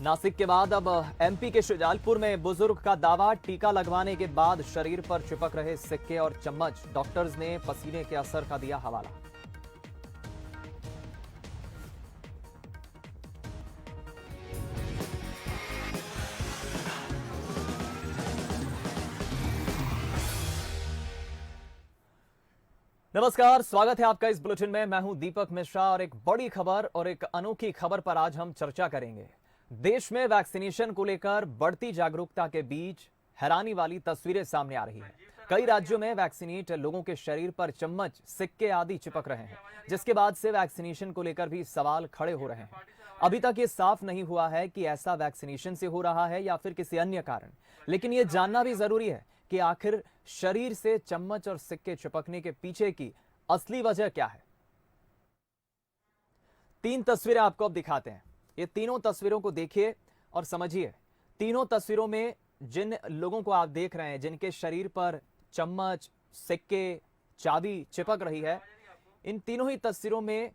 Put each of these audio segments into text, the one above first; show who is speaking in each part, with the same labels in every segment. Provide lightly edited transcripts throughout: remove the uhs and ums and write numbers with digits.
Speaker 1: नासिक के बाद अब एमपी के शुजालपुर में बुजुर्ग का दावा, टीका लगवाने के बाद शरीर पर चिपक रहे सिक्के और चम्मच। डॉक्टर्स ने पसीने के असर का दिया हवाला। नमस्कार, स्वागत है आपका इस बुलेटिन में। मैं हूं दीपक मिश्रा और एक बड़ी खबर और एक अनोखी खबर पर आज हम चर्चा करेंगे। देश में वैक्सीनेशन को लेकर बढ़ती जागरूकता के बीच हैरानी वाली तस्वीरें सामने आ रही हैं। कई राज्यों में वैक्सीनेट लोगों के शरीर पर चम्मच, सिक्के आदि चिपक रहे हैं, जिसके बाद से वैक्सीनेशन को लेकर भी सवाल खड़े हो रहे हैं। अभी तक ये साफ नहीं हुआ है कि ऐसा वैक्सीनेशन से हो रहा है या फिर किसी अन्य कारण, लेकिन ये जानना भी जरूरी है कि आखिर शरीर से चम्मच और सिक्के चिपकने के पीछे की असली वजह क्या है। 3 तस्वीरें आपको अब दिखाते हैं। ये तीनों तस्वीरों को देखिए और समझिए। तीनों तस्वीरों में जिन लोगों को आप देख रहे हैं, जिनके शरीर पर चम्मच, सिक्के, चाबी चिपक रही है, इन तीनों ही तस्वीरों में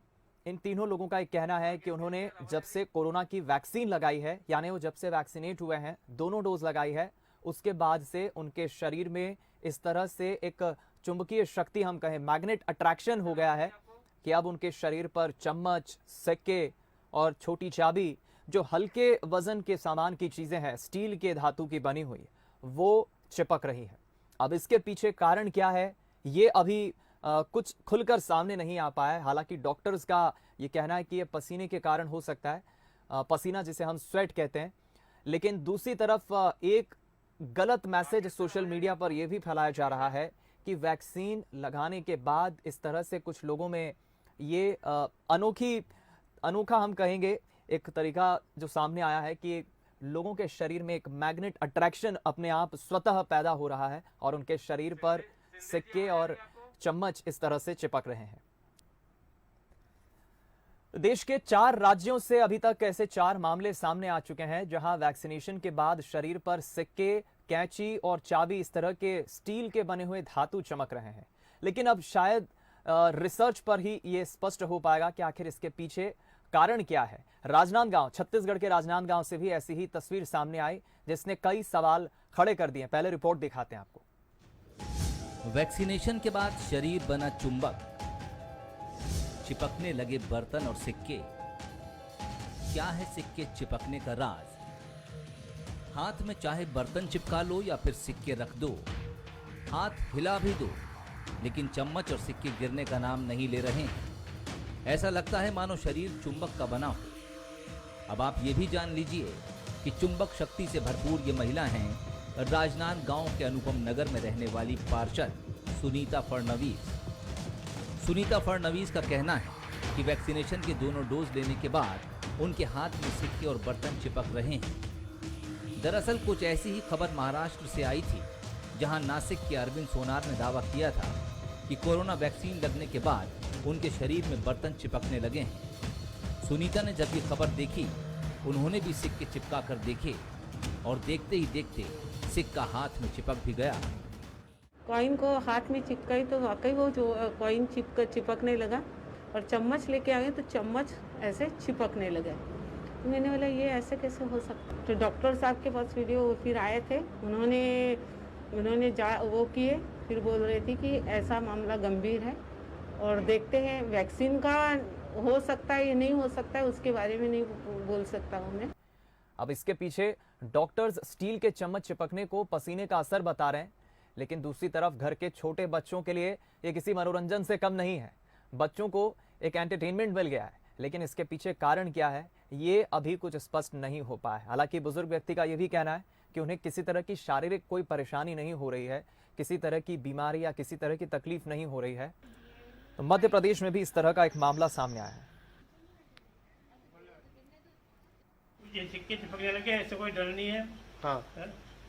Speaker 1: इन तीनों लोगों का एक कहना है कि उन्होंने जब से कोरोना की वैक्सीन लगाई है, यानी वो जब से वैक्सीनेट हुए हैं, दोनों डोज लगाई है, उसके बाद से उनके शरीर में इस तरह से एक चुंबकीय शक्ति, हम कहें मैग्नेट अट्रैक्शन हो गया है कि अब उनके शरीर पर चम्मच, सिक्के और छोटी चाबी, जो हल्के वजन के सामान की चीजें हैं, स्टील के धातु की बनी हुई, वो चिपक रही है। अब इसके पीछे कारण क्या है, ये अभी कुछ खुलकर सामने नहीं आ पाया है। हालांकि डॉक्टर्स का ये कहना है कि ये पसीने के कारण हो सकता है, पसीना जिसे हम स्वेट कहते हैं। लेकिन दूसरी तरफ एक गलत मैसेज सोशल मीडिया पर यह भी फैलाया जा रहा है कि वैक्सीन लगाने के बाद इस तरह से कुछ लोगों में ये अनोखा हम कहेंगे एक तरीका जो सामने आया है कि लोगों के शरीर में एक मैग्नेट अट्रैक्शन अपने आप स्वतः पैदा हो रहा है और उनके शरीर पर सिक्के और चम्मच इस तरह से चिपक रहे हैं। देश के 4 राज्यों से अभी तक ऐसे 4 मामले सामने आ चुके हैं जहां वैक्सीनेशन के बाद शरीर पर सिक्के, कैंची और चाबी, इस तरह के स्टील के बने हुए धातु चमक रहे हैं। लेकिन अब शायद रिसर्च पर ही ये स्पष्ट हो पाएगा कि आखिर इसके पीछे कारण क्या है। राजनांदगांव, छत्तीसगढ़ के राजनांदगांव से भी ऐसी ही तस्वीर सामने आई जिसने कई सवाल खड़े कर दिए। पहले रिपोर्ट दिखाते हैं आपको।
Speaker 2: वैक्सीनेशन के बाद शरीर बना चुंबक, चिपकने लगे बर्तन और सिक्के। क्या है सिक्के चिपकने का राज? हाथ में चाहे बर्तन चिपका लो या फिर सिक्के रख दो, हाथ हिला भी दो, लेकिन चम्मच और सिक्के गिरने का नाम नहीं ले रहे हैं। ऐसा लगता है मानो शरीर चुंबक का बना हो। अब आप ये भी जान लीजिए कि चुंबक शक्ति से भरपूर ये महिला हैं राजनांदगांव के अनुपम नगर में रहने वाली पार्षद सुनीता फडणवीस। सुनीता फडणवीस का कहना है कि वैक्सीनेशन के दोनों डोज लेने के बाद उनके हाथ में सिक्के और बर्तन चिपक रहे हैं। दरअसल कुछ ऐसी ही खबर महाराष्ट्र से आई थी, जहां नासिक के अरविंद सोनार ने दावा किया था कि कोरोना वैक्सीन लगने के बाद उनके शरीर में बर्तन चिपकने लगे हैं। सुनीता ने जब ये खबर देखी, उन्होंने भी सिक्के चिपका कर देखे और देखते ही देखते सिक्का हाथ में चिपक भी गया।
Speaker 3: कॉइन को हाथ में चिपकाई तो वाकई वो जो कॉइन चिपकने लगा, और चम्मच लेके आ गए तो चम्मच ऐसे चिपकने लगे। तो मैंने बोला ये ऐसे कैसे हो सकता। तो डॉक्टर साहब के पास वीडियो फिर आए थे, उन्होंने वो किए, फिर बोल रही थी कि ऐसा मामला गंभीर है और देखते हैं वैक्सीन का हो सकता है या नहीं हो सकता है, उसके बारे में नहीं बोल सकता हूँ मैं।
Speaker 1: अब इसके पीछे डॉक्टर्स स्टील के चम्मच चिपकने को पसीने का असर बता रहे हैं, लेकिन दूसरी तरफ घर के छोटे बच्चों के लिए ये किसी मनोरंजन से कम नहीं है। बच्चों को एक एंटरटेनमेंट मिल गया है, लेकिन इसके पीछे कारण क्या है ये अभी कुछ स्पष्ट नहीं हो पाया। हालांकि बुजुर्ग व्यक्ति का यह भी कहना है कि उन्हें किसी तरह की शारीरिक कोई परेशानी नहीं हो रही है, किसी तरह की बीमारी या किसी तरह की तकलीफ नहीं हो रही है। तो मध्य प्रदेश में भी इस तरह का एक मामला सामने आया है।
Speaker 4: ये सिक्के चिपकने लगे, ऐसे कोई डर नहीं है।
Speaker 5: हाँ।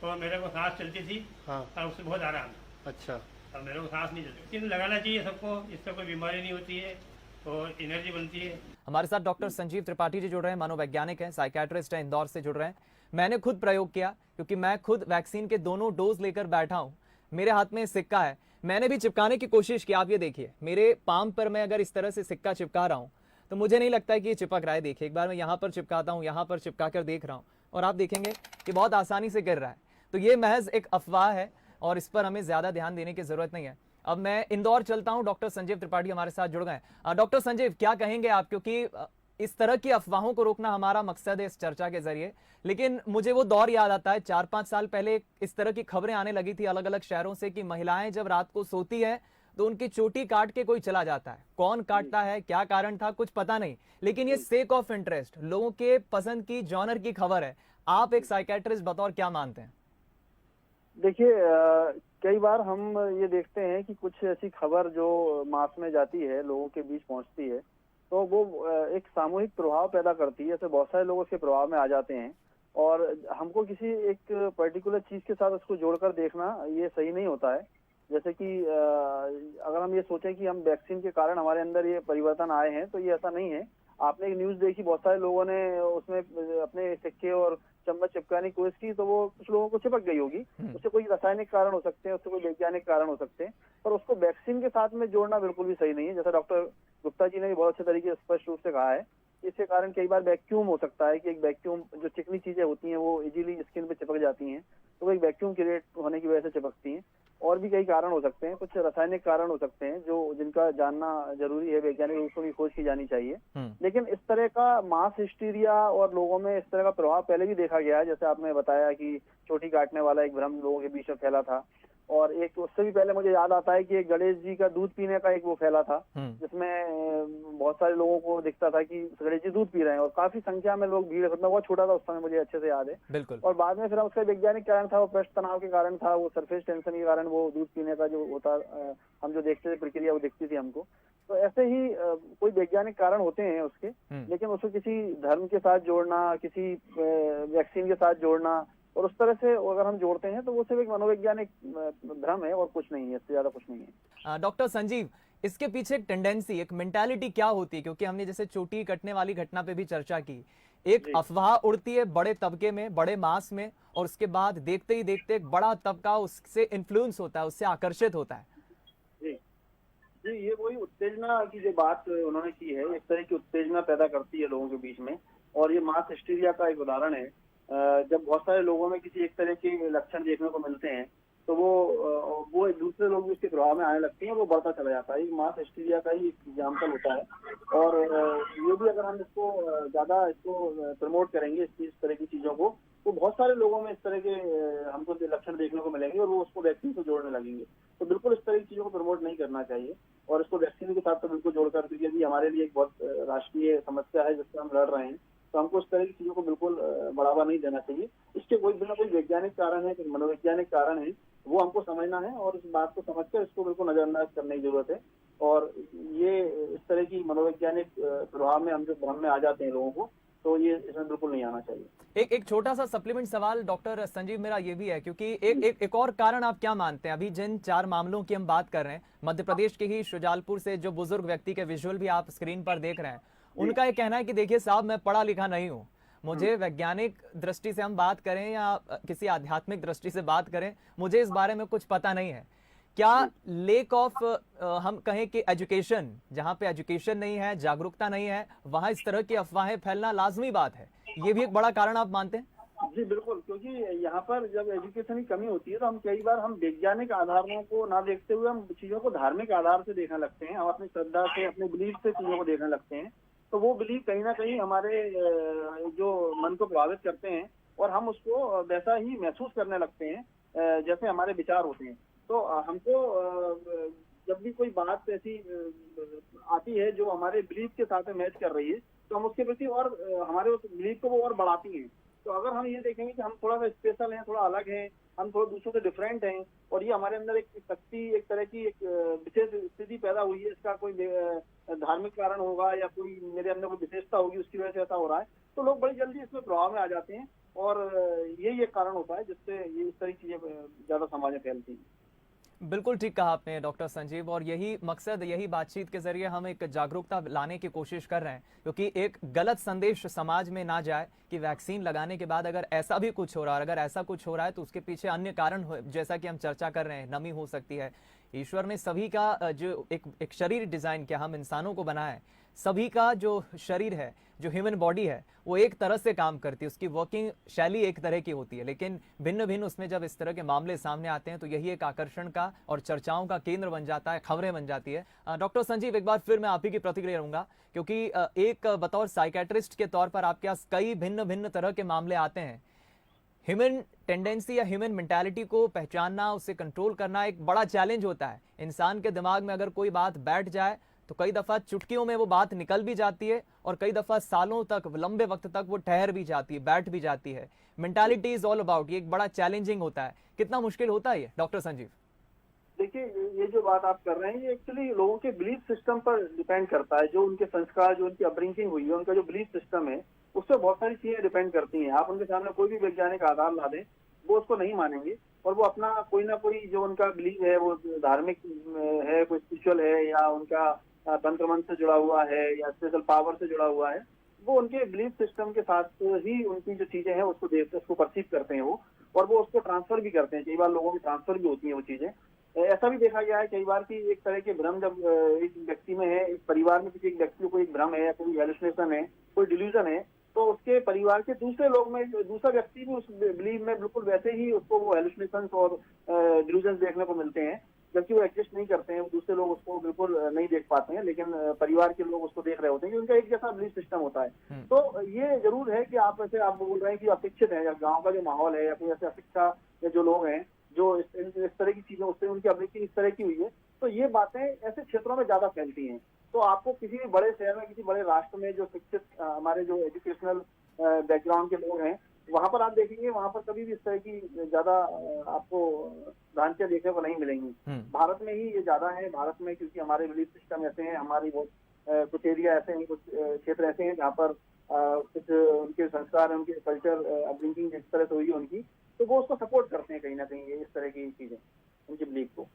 Speaker 4: तो मेरे को सांस चलती थी।
Speaker 5: हाँ।
Speaker 4: और उससे बहुत आराम।
Speaker 5: अच्छा।
Speaker 4: अब मेरे को सांस नहीं चलती। लेकिन लगाना चाहिए सबको, इससे कोई बीमारी नहीं होती है और एनर्जी बनती है।
Speaker 1: हमारे साथ डॉक्टर संजीव त्रिपाठी जी जुड़ रहे हैं, मनोवैज्ञानिक हैं, साइकियाट्रिस्ट हैं, इंदौर से जुड़ रहे हैं। मैंने खुद प्रयोग किया क्योंकि मैं खुद वैक्सीन के दोनों डोज लेकर बैठा हूं। मेरे हाथ में सिक्का है, मैंने भी चिपकाने की कोशिश की। आप ये देखिए, मेरे पाम पर मैं अगर इस तरह से सिक्का चिपका रहा हूं तो मुझे नहीं लगता है कि ये चिपक रहा है। देखिए एक बार मैं यहाँ पर चिपकाता हूँ, यहाँ पर चिपका कर देख रहा हूँ और आप देखेंगे कि बहुत आसानी से गिर रहा है। तो ये महज एक अफवाह है और इस पर हमें ज़्यादा ध्यान देने की ज़रूरत नहीं है। अब मैं इंदौर चलता हूँ, डॉक्टर संजीव त्रिपाठी हमारे साथ जुड़ गए। डॉक्टर संजीव, क्या कहेंगे आप, क्योंकि इस तरह की अफवाहों को रोकना हमारा मकसद है इस चर्चा के जरिए। लेकिन मुझे वो दौर याद आता है 4-5 साल पहले इस तरह की खबरें आने लगी थी अलग अलग शहरों से कि महिलाएं जब रात को सोती है तो उनकी चोटी काट के कोई चला जाता है। कौन काटता है, क्या कारण था, कुछ पता नहीं, लेकिन ये सेक ऑफ इंटरेस्ट, लोगों के पसंद की, जॉनर की खबर है। आप एक साइकेट्रिस्ट बतौर क्या मानते हैं?
Speaker 5: देखिए, कई बार हम ये देखते हैं कि कुछ ऐसी खबर जो मास में जाती है, लोगों के बीच पहुंचती है, तो वो एक सामूहिक प्रभाव पैदा करती है। ऐसे बहुत सारे लोग उसके प्रभाव में आ जाते हैं और हमको किसी एक पर्टिकुलर चीज के साथ उसको जोड़कर देखना ये सही नहीं होता है। जैसे कि अगर हम ये सोचें कि हम वैक्सीन के कारण हमारे अंदर ये परिवर्तन आए हैं, तो ये ऐसा नहीं है। आपने एक न्यूज देखी, बहुत सारे लोगों ने उसमें अपने सिक्के और चम्मच चिपकाने की कोशिश की, तो वो कुछ लोगों को चिपक गई होगी। उससे कोई रासायनिक कारण हो सकते हैं, उससे कोई वैज्ञानिक कारण हो सकते हैं, पर उसको वैक्सीन के साथ में जोड़ना बिल्कुल भी सही नहीं है। जैसा डॉक्टर गुप्ता जी ने भी बहुत अच्छे तरीके से स्पष्ट रूप से कहा है, इसके कारण कई बार वैक्यूम हो सकता है कि एक वैक्यूम, जो चिकनी चीजें होती हैं वो इजीली स्किन पे चिपक जाती हैं, तो वो एक वैक्यूम क्रिएट होने की वजह से चिपकती हैं। और भी कई कारण हो सकते हैं, कुछ रासायनिक कारण हो सकते हैं जो जिनका जानना जरूरी है, वैज्ञानिक रूप से भी खोज की जानी चाहिए। लेकिन इस तरह का मास हिस्टीरिया और लोगों में इस तरह का प्रभाव पहले भी देखा गया है। जैसे आपने बताया कि चोटी काटने वाला एक भ्रम लोगों के बीच में फैला था, और एक उससे भी पहले मुझे याद आता है कि एक गणेश जी का दूध पीने का एक वो फैला था, जिसमें बहुत सारे लोगों को दिखता था कि गणेश जी दूध पी रहे हैं और काफी संख्या में लोग भीड़, मैं बहुत छोटा था उस समय, मुझे अच्छे से याद है।
Speaker 1: बिल्कुल।
Speaker 5: और बाद में फिर उसका वैज्ञानिक कारण था, वो पृष्ठ तनाव के कारण था, वो सरफेस टेंशन के कारण वो दूध पीने का जो होता, हम जो देखते थे प्रक्रिया वो दिखती थी हमको। तो ऐसे ही कोई वैज्ञानिक कारण होते हैं उसके, लेकिन उसको किसी धर्म के साथ जोड़ना, किसी वैक्सीन के साथ जोड़ना, और उस तरह से अगर हम जोड़ते हैं तो वो सिर्फ एक मनोवैज्ञानिक भ्रम है और कुछ नहीं है, इससे ज्यादा कुछ नहीं है।
Speaker 1: डॉक्टर संजीव, इसके पीछे एक टेंडेंसी, एक मेंटालिटी क्या होती है? क्योंकि हमने जैसे चोटी कटने वाली घटना पे भी चर्चा की, एक अफवाह उड़ती है बड़े तबके में, बड़े मास में, और उसके बाद देखते ही देखते एक बड़ा तबका उससे इन्फ्लुएंस होता है, उससे आकर्षित होता है।
Speaker 5: जी जी, ये वही उत्तेजना की जो बात उन्होंने की है, एक तरह की उत्तेजना पैदा करती है लोगों के बीच में, और ये मास हिस्टीरिया का एक उदाहरण है। जब बहुत सारे लोगों में किसी एक तरह के लक्षण देखने को मिलते हैं, तो वो दूसरे लोग भी उसके प्रभाव में आने लगते हैं, वो बढ़ता चला जाता है। मास हिस्टीरिया का ही एग्जाम्पल होता है। और ये भी अगर हम इसको ज्यादा प्रमोट करेंगे, इस तरह की चीजों को, तो बहुत सारे लोगों में इस तरह के हमको लक्षण देखने को मिलेंगे और वो उसको वैक्सीन से जोड़ने लगेंगे। तो बिल्कुल इस तरह की चीजों को प्रमोट नहीं करना चाहिए, और इसको वैक्सीन के साथ तो बिल्कुल जोड़कर, क्योंकि यदि हमारे लिए एक बहुत राष्ट्रीय समस्या है जिससे हम लड़ रहे हैं, तो हमको इस तरह की चीजों को बिल्कुल बढ़ावा नहीं देना चाहिए। इसके कोई बिना कोई वैज्ञानिक कारण है, कोई मनोवैज्ञानिक कारण है, वो हमको समझना है और इस बात को समझकर इसको बिल्कुल नजरअंदाज करने की जरूरत है। और ये इस तरह की मनोवैज्ञानिक प्रभाव में हम जो भ्रम में आ जाते हैं लोगों को, तो ये इसमें बिल्कुल नहीं आना चाहिए।
Speaker 1: एक छोटा सा सप्लीमेंट सवाल डॉक्टर संजीव मेरा ये भी है, क्योंकि एक और कारण आप क्या मानते हैं? अभी जिन 4 मामलों की हम बात कर रहे हैं, मध्य प्रदेश के ही शुजालपुर से जो बुजुर्ग व्यक्ति के विजुअल भी आप स्क्रीन पर देख रहे हैं, उनका ये कहना है कि देखिए साहब, मैं पढ़ा लिखा नहीं हूँ, मुझे वैज्ञानिक दृष्टि से हम बात करें या किसी आध्यात्मिक दृष्टि से बात करें, मुझे इस बारे में कुछ पता नहीं है। क्या लेक ऑफ हम कहें कि एजुकेशन, जहाँ पे एजुकेशन नहीं है, जागरूकता नहीं है, वहां इस तरह की अफवाहें फैलना लाजमी बात है, ये भी एक बड़ा कारण आप मानते हैं?
Speaker 5: जी बिल्कुल, क्योंकि यहाँ पर जब एजुकेशन की कमी होती है तो हम कई बार हम वैज्ञानिक आधारों को ना देखते हुए हम चीजों को धार्मिक आधार से देखने लगते हैं, हम अपनी श्रद्धा से, अपने बिलीफ से चीजों को देखने लगते हैं। तो वो बिलीफ कहीं ना कहीं हमारे जो मन को प्रभावित करते हैं और हम उसको वैसा ही महसूस करने लगते हैं जैसे हमारे विचार होते हैं। तो हमको जब भी कोई बात ऐसी आती है जो हमारे बिलीफ के साथ मैच कर रही है, तो हम उसके प्रति और हमारे उस बिलीफ को वो और बढ़ाती है। तो अगर हम ये देखेंगे कि हम थोड़ा सा स्पेशल हैं, थोड़ा अलग हैं, हम थोड़ा दूसरों से डिफरेंट हैं, और ये हमारे अंदर एक शक्ति, एक तरह की एक विशेष स्थिति पैदा हुई है, इसका कोई धार्मिक कारण होगा या कोई मेरे अंदर कोई विशेषता होगी, उसकी वजह से ऐसा हो रहा है, तो लोग बड़ी जल्दी इसमें प्रभाव में आ जाते हैं, और यही एक कारण होता है जिससे ये इस तरह की चीजें ज्यादा समाज में फैलती हैं।
Speaker 1: बिल्कुल ठीक कहा आपने डॉक्टर संजीव, और यही मकसद, यही बातचीत के जरिए हम एक जागरूकता लाने की कोशिश कर रहे हैं, क्योंकि एक गलत संदेश समाज में ना जाए कि वैक्सीन लगाने के बाद अगर ऐसा भी कुछ हो रहा है, अगर ऐसा कुछ हो रहा है तो उसके पीछे अन्य कारण जैसा कि हम चर्चा कर रहे हैं, नमी हो सकती है। ईश्वर ने सभी का जो एक शरीर डिजाइन किया, हम इंसानों को बनाया है, सभी का जो शरीर है, जो ह्यूमन बॉडी है, वो एक तरह से काम करती है, उसकी वर्किंग शैली एक तरह की होती है, लेकिन भिन्न भिन्न उसमें जब इस तरह के मामले सामने आते हैं तो यही एक आकर्षण का और चर्चाओं का केंद्र बन जाता है, खबरें बन जाती है। डॉक्टर संजीव, एक बार फिर मैं आप ही की प्रतिक्रिया लूंगा, क्योंकि एक बतौर साइकेट्रिस्ट के तौर पर आपके पास कई भिन्न भिन्न तरह के मामले आते हैं। ह्यूमन टेंडेंसी या ह्यूमन मेंटालिटी को पहचानना, उसे कंट्रोल करना एक बड़ा चैलेंज होता है। इंसान के दिमाग में अगर कोई बात बैठ जाए तो कई दफ़ा चुटकियों में वो बात निकल भी जाती है और कई दफ़ा सालों तक, लंबे वक्त तक वो ठहर भी जाती है, बैठ भी जाती है। मेंटालिटी इज ऑल अबाउट, ये एक बड़ा चैलेंजिंग होता है। कितना मुश्किल होता है ये, डॉक्टर संजीव?
Speaker 5: देखिए, ये जो बात आप कर रहे हैं ये एक्चुअली लोगों के बिलीफ सिस्टम पर डिपेंड करता है। जो उनके संस्कार, जो उनकी अपब्रिंगिंग हुई है, उनका जो बिलीफ सिस्टम है, उससे बहुत सारी चीजें डिपेंड करती हैं। आप उनके सामने कोई भी वैज्ञानिक आधार ला दें, वो उसको नहीं मानेंगे और वो अपना कोई ना कोई जो उनका बिलीफ है, वो धार्मिक है, कोई स्पिरिचुअल है, या उनका तंत्र मंत्र से जुड़ा हुआ है, या स्पेशल पावर से जुड़ा हुआ है, वो उनके बिलीफ सिस्टम के साथ ही उनकी जो चीजें हैं उसको देखते, उसको परसीव करते हैं वो, और वो उसको ट्रांसफर भी करते हैं। कई बार लोगों की ट्रांसफर भी होती है वो चीजें। ऐसा भी देखा गया है कई बार कि एक तरह के भ्रम जब एक व्यक्ति में है, एक परिवार में किसी एक व्यक्ति को कोई भ्रम है या कोई हेलुसिनेशन है, कोई डिल्यूजन है, तो उसके परिवार के दूसरे लोग में दूसरा व्यक्ति भी उस बिलीव में बिल्कुल वैसे ही उसको वो हेलुसिनेशन और डिल्यूजन देखने को मिलते हैं, जबकि वो एग्जिस्ट नहीं करते हैं। दूसरे लोग उसको बिल्कुल नहीं देख पाते हैं, लेकिन परिवार के लोग उसको देख रहे होते हैं, क्योंकि उनका एक जैसा बिलीफ सिस्टम होता है। तो ये जरूर है कि आप ऐसे आप बोल रहे हैं कि अशिक्षित है, या गाँव का जो माहौल है, या कोई ऐसे अशिक्षा या जो लोग हैं जो इस तरह की चीजें, उससे उनकी अपब्रिंगिंग इस तरह की हुई है, तो ये बातें ऐसे क्षेत्रों में ज्यादा फैलती हैं। तो आपको किसी भी बड़े शहर में, किसी बड़े राष्ट्र में जो शिक्षित हमारे जो एजुकेशनल बैकग्राउंड के लोग हैं, वहां पर आप देखेंगे, वहां पर कभी भी इस तरह की ज्यादा आपको भ्रांतियां देखने को नहीं मिलेंगी। भारत में ही ये ज्यादा है। भारत में क्योंकि हमारे बिलीफ सिस्टम ऐसे हैं, हमारी वो कुछ एरिया ऐसे हैं, कुछ क्षेत्र ऐसे हैं जहाँ पर कुछ उनके संस्कार, उनके कल्चर अपब्रिंगिंग जिस तरह से हुई है उनकी, तो वो उसको सपोर्ट करते हैं कहीं ना कहीं, इस तरह की चीजें, उनकी बिलीफ को।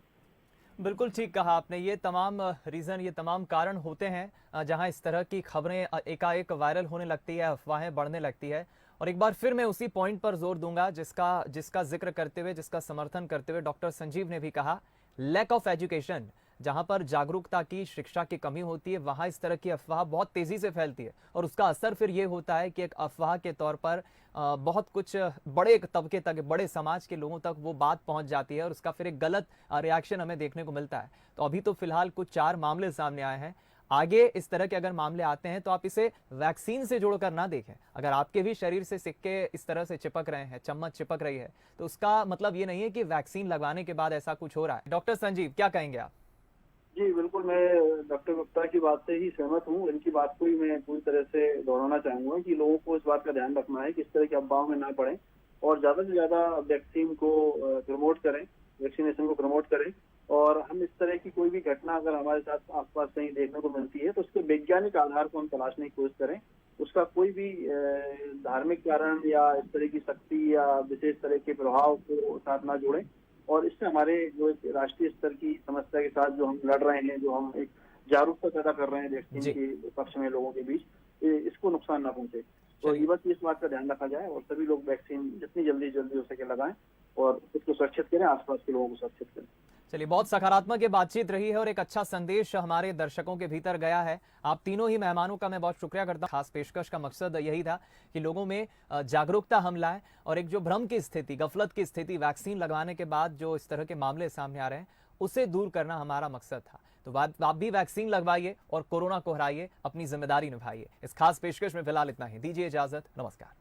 Speaker 1: बिल्कुल ठीक कहा आपने। ये तमाम रीज़न, ये तमाम कारण होते हैं जहां इस तरह की खबरें एकाएक वायरल होने लगती है, अफवाहें बढ़ने लगती है। और एक बार फिर मैं उसी पॉइंट पर जोर दूंगा जिसका जिक्र करते हुए, जिसका समर्थन करते हुए डॉक्टर संजीव ने भी कहा, लैक ऑफ एजुकेशन। जहां पर जागरूकता की, शिक्षा की कमी होती है, वहां इस तरह की अफवाह बहुत तेजी से फैलती है और उसका असर फिर ये होता है कि एक अफवाह के तौर पर बहुत कुछ बड़े तबके तक, बड़े समाज के लोगों तक वो बात पहुंच जाती है और उसका फिर एक गलत रिएक्शन हमें देखने को मिलता है। तो अभी तो फिलहाल कुछ 4 मामले सामने आए हैं। आगे इस तरह के अगर मामले आते हैं तो आप इसे वैक्सीन से जोड़कर ना देखें। अगर आपके भी शरीर से सिक्के इस तरह से चिपक रहे हैं, चम्मच चिपक रही है, तो उसका मतलब ये नहीं है कि वैक्सीन लगवाने के बाद ऐसा कुछ हो रहा है। डॉक्टर संजीव, क्या कहेंगे आप?
Speaker 5: जी बिल्कुल, मैं डॉक्टर गुप्ता की बात से ही सहमत हूँ। इनकी बात को ही मैं पूरी तरह से दोहराना चाहूंगा कि लोगों को इस बात का ध्यान रखना है कि इस तरह के अफवाहों में ना पड़े और ज्यादा से ज्यादा वैक्सीन को प्रमोट करें, वैक्सीनेशन को प्रमोट करें। और हम इस तरह की कोई भी घटना अगर हमारे साथ आसपास कहीं देखने को मिलती है तो उसके वैज्ञानिक आधार को हम तलाशने की कोशिश करें। उसका कोई भी धार्मिक कारण या इस तरह की शक्ति या विशेष तरह के प्रभाव को साथ ना जोड़ें। और इससे हमारे जो राष्ट्रीय स्तर की समस्या के साथ जो हम लड़ रहे हैं, जो हम एक जागरूकता पैदा कर रहे हैं वैक्सीन के पक्ष में लोगों के बीच, इसको नुकसान ना पहुंचे। तो ये बस इस बात का ध्यान रखा जाए और सभी लोग वैक्सीन जितनी जल्दी हो सके लगाएं और खुद को सुरक्षित करें, आसपास के लोगों को सुरक्षित करें।
Speaker 1: चलिए, बहुत सकारात्मक ये बातचीत रही है और एक अच्छा संदेश हमारे दर्शकों के भीतर गया है। आप तीनों ही मेहमानों का मैं बहुत शुक्रिया करता हूँ। खास पेशकश का मकसद यही था कि लोगों में जागरूकता हम लाएं और एक जो भ्रम की स्थिति, गफलत की स्थिति वैक्सीन लगवाने के बाद जो इस तरह के मामले सामने आ रहे हैं, उसे दूर करना हमारा मकसद था। तो आप भी वैक्सीन लगवाइए और कोरोना को हराइए, अपनी जिम्मेदारी निभाइए। इस खास पेशकश में फिलहाल इतना ही। दीजिए इजाजत, नमस्कार।